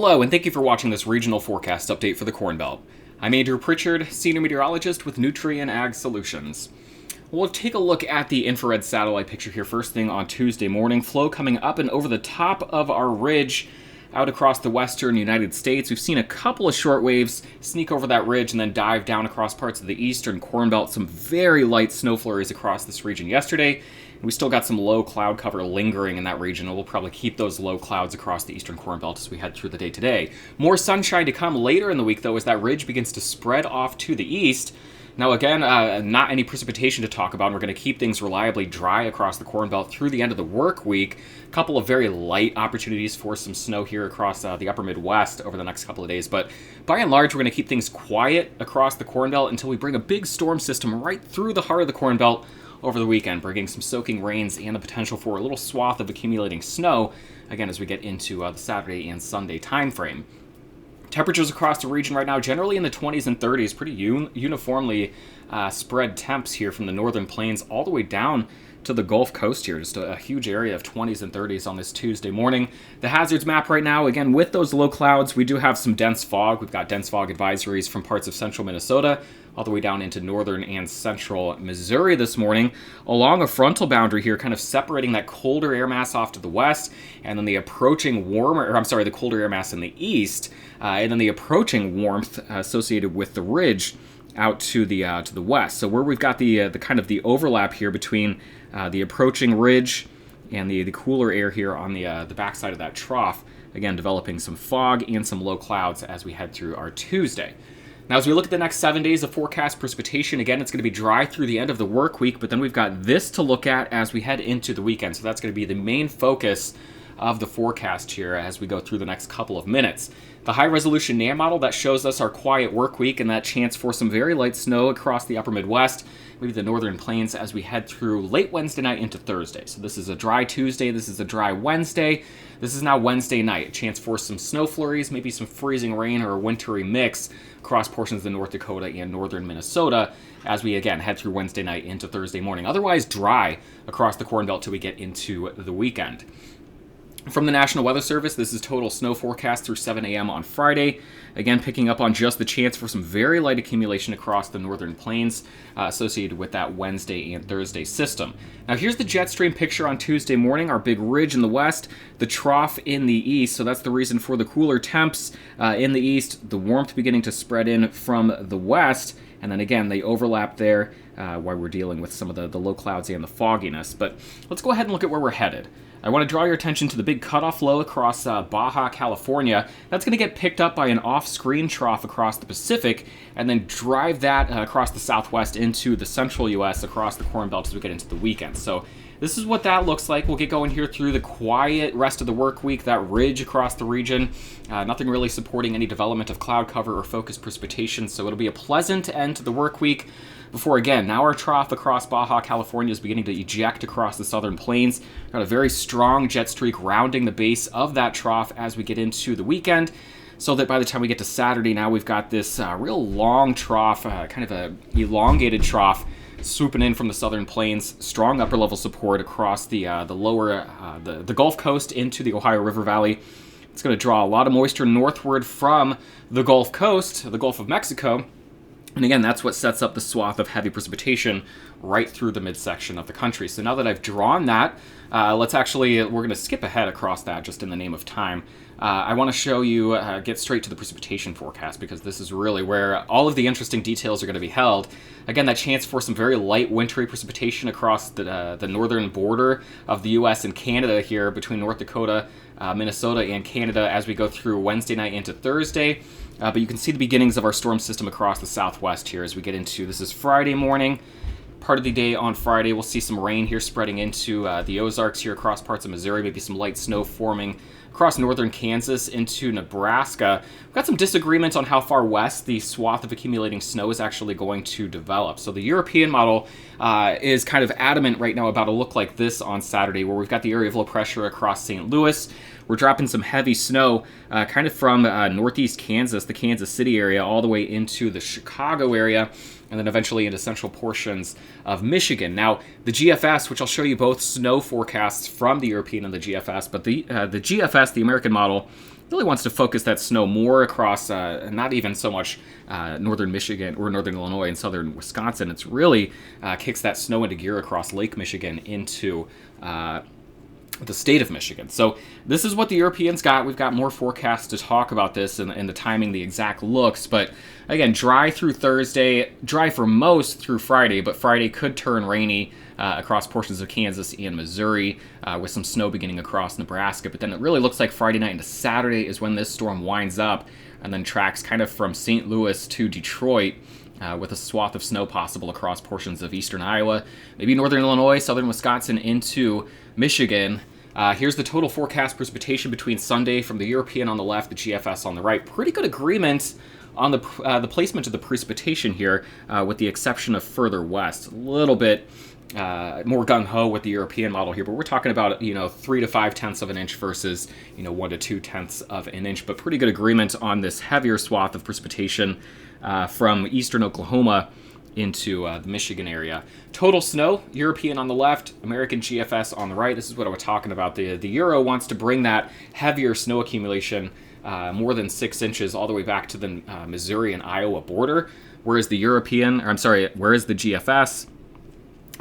Hello, and thank you for watching this regional forecast update for the Corn Belt. I'm Andrew Pritchard, Senior Meteorologist with Nutrien Ag Solutions. We'll take a look at the infrared satellite picture here first thing on Tuesday morning. Flow coming up and over the top of our ridge out across the western United States. We've seen a couple of short waves sneak over that ridge and then dive down across parts of the eastern Corn Belt. Some very light snow flurries across this region yesterday. And we still got some low cloud cover lingering in that region, and we'll probably keep those low clouds across the eastern Corn Belt as we head through the day today. More sunshine to come later in the week, though, as that ridge begins to spread off to the east. Now, again, not any precipitation to talk about. We're going to keep things reliably dry across the Corn Belt through the end of the work week. A couple of very light opportunities for some snow here across the upper Midwest over the next couple of days. But by and large, we're going to keep things quiet across the Corn Belt until we bring a big storm system right through the heart of the Corn Belt over the weekend, bringing some soaking rains and the potential for a little swath of accumulating snow, again, as we get into the Saturday and Sunday time frame. Temperatures across the region right now generally in the 20s and 30s, pretty uniformly spread temps here from the northern plains all the way down to the Gulf Coast here. Just a huge area of 20s and 30s on this Tuesday morning. The hazards map right now, again, with those low clouds, we do have some dense fog. We've got dense fog advisories from parts of central Minnesota all the way down into northern and central Missouri this morning, along a frontal boundary here, kind of separating that colder air mass off to the west, and then the approaching the colder air mass in the east, and then the approaching warmth associated with the ridge out to the west. So where we've got the kind of the overlap here between the approaching ridge and the cooler air here on the backside of that trough, again developing some fog and some low clouds as we head through our Tuesday. Now, as we look at the next 7 days of forecast precipitation, again, it's going to be dry through the end of the work week, but then we've got this to look at as we head into the weekend. So that's going to be the main focus of the forecast here as we go through the next couple of minutes. The high-resolution NAM model that shows us our quiet work week and that chance for some very light snow across the upper Midwest, maybe the northern plains as we head through late Wednesday night into Thursday. So this is a dry Tuesday, this is a dry Wednesday, this is now Wednesday night. A chance for some snow flurries, maybe some freezing rain or a wintry mix across portions of North Dakota and northern Minnesota as we, again, head through Wednesday night into Thursday morning. Otherwise dry across the Corn Belt till we get into the weekend. From the National Weather Service, this is total snow forecast through 7 a.m. on Friday. Again, picking up on just the chance for some very light accumulation across the northern plains associated with that Wednesday and Thursday system. Now, here's the jet stream picture on Tuesday morning, our big ridge in the west, the trough in the east. So that's the reason for the cooler temps in the east, the warmth beginning to spread in from the west. And then again, they overlap there while we're dealing with some of the low clouds and the fogginess. But let's go ahead and look at where we're headed. I want to draw your attention to the big cutoff low across Baja, California. That's going to get picked up by an off-screen trough across the Pacific and then drive that across the southwest into the central U.S. across the Corn Belt as we get into the weekend. So this is what that looks like. We'll get going here through the quiet rest of the work week, that ridge across the region. Nothing really supporting any development of cloud cover or focused precipitation, so it'll be a pleasant end to the work week before, again, now our trough across Baja, California is beginning to eject across the southern plains. Got a very strong jet streak rounding the base of that trough as we get into the weekend, so that by the time we get to Saturday, now we've got this real long trough, kind of a elongated trough swooping in from the southern plains, strong upper level support across the Gulf Coast into the Ohio River Valley. It's going to draw a lot of moisture northward from the Gulf Coast, the Gulf of Mexico. And again, that's what sets up the swath of heavy precipitation right through the midsection of the country. So now that I've drawn that, we're going to skip ahead across that just in the name of time. I want to show you, get straight to the precipitation forecast, because this is really where all of the interesting details are going to be held. Again, that chance for some very light wintry precipitation across the northern border of the U.S. and Canada here between North Dakota, Minnesota, and Canada as we go through Wednesday night into Thursday. But you can see the beginnings of our storm system across the southwest here as we get into, this is Friday morning. Part of the day on Friday, we'll see some rain here spreading into the Ozarks here across parts of Missouri, maybe some light snow forming across northern Kansas into Nebraska. We've got some disagreement on how far west the swath of accumulating snow is actually going to develop. So the European model is kind of adamant right now about a look like this on Saturday, where we've got the area of low pressure across St. Louis. We're dropping some heavy snow kind of from northeast Kansas, the Kansas City area, all the way into the Chicago area, and then eventually into central portions of Michigan. Now, the GFS, which I'll show you both snow forecasts from the European and the GFS, but the GFS, the American model, really wants to focus that snow more across not even so much northern Michigan or northern Illinois and southern Wisconsin. It's really kicks that snow into gear across Lake Michigan into the state of Michigan. So this is what the Europeans got. We've got more forecasts to talk about this and the timing, the exact looks. But again, dry through Thursday, dry for most through Friday, but Friday could turn rainy across portions of Kansas and Missouri with some snow beginning across Nebraska. But then it really looks like Friday night into Saturday is when this storm winds up and then tracks kind of from St. Louis to Detroit. With a swath of snow possible across portions of eastern Iowa, maybe northern Illinois, southern Wisconsin into Michigan. Here's the total forecast precipitation between Sunday from the European on the left, the GFS on the right. Pretty good agreement on the placement of the precipitation here, with the exception of further west. A little bit more gung-ho with the European model here, but we're talking about 3 to 5 tenths of an inch versus 1 to 2 tenths of an inch. But pretty good agreement on this heavier swath of precipitation from eastern Oklahoma into the Michigan area. Total snow, European on the left, American GFS on the right. This is what I was talking about. The Euro wants to bring that heavier snow accumulation more than 6 inches all the way back to the Missouri and Iowa border, whereas the GFS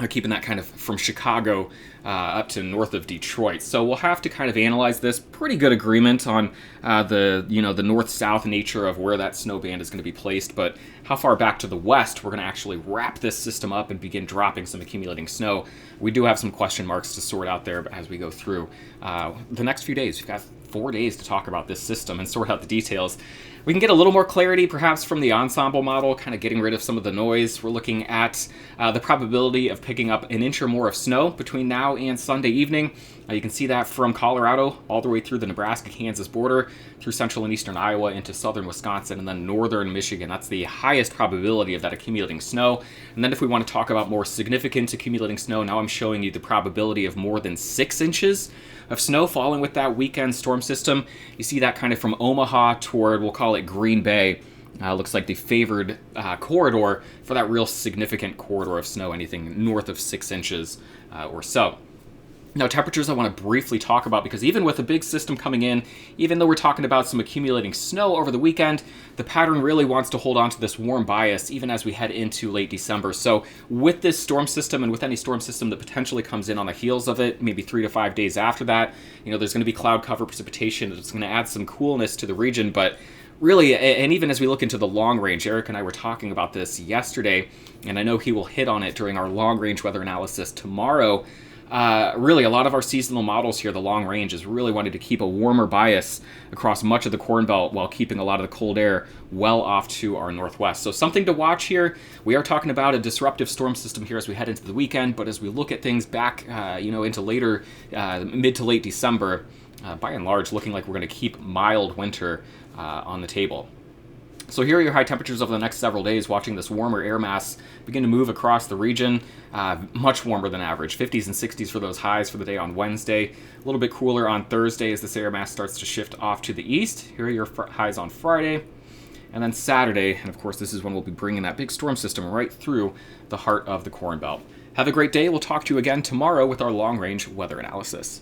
keeping that kind of from Chicago up to north of Detroit. So we'll have to kind of analyze this. Pretty good agreement on the north-south nature of where that snow band is going to be placed, but how far back to the west we're going to actually wrap this system up and begin dropping some accumulating snow. We do have some question marks to sort out there as we go through the next few days. We've got 4 days to talk about this system and sort out the details. We can get a little more clarity perhaps from the ensemble model, kind of getting rid of some of the noise. We're looking at the probability of picking up an inch or more of snow between now and Sunday evening. You can see that from Colorado all the way through the Nebraska-Kansas border, through central and eastern Iowa into southern Wisconsin, and then northern Michigan. That's the highest probability of that accumulating snow. And then if we want to talk about more significant accumulating snow, now I'm showing you the probability of more than 6 inches of snow falling with that weekend storm system. You see that kind of from Omaha toward, we'll call it Green Bay. Looks like the favored corridor for that real significant corridor of snow, anything north of 6 inches or so. Now, temperatures I want to briefly talk about, because even with a big system coming in, even though we're talking about some accumulating snow over the weekend, the pattern really wants to hold on to this warm bias even as we head into late December. So with this storm system, and with any storm system that potentially comes in on the heels of it, maybe 3 to 5 days after that, there's going to be cloud cover precipitation that's going to add some coolness to the region. But really, and even as we look into the long range, Eric and I were talking about this yesterday, and I know he will hit on it during our long range weather analysis tomorrow. Really, a lot of our seasonal models here, the long range, is really wanting to keep a warmer bias across much of the Corn Belt while keeping a lot of the cold air well off to our northwest. So something to watch here. We are talking about a disruptive storm system here as we head into the weekend, but as we look at things back, into later, mid to late December, by and large, looking like we're going to keep mild winter on the table. So here are your high temperatures over the next several days, watching this warmer air mass begin to move across the region, much warmer than average, 50s and 60s for those highs for the day on Wednesday, a little bit cooler on Thursday as this air mass starts to shift off to the east. Here are your highs on Friday, and then Saturday, and of course this is when we'll be bringing that big storm system right through the heart of the Corn Belt. Have a great day. We'll talk to you again tomorrow with our long-range weather analysis.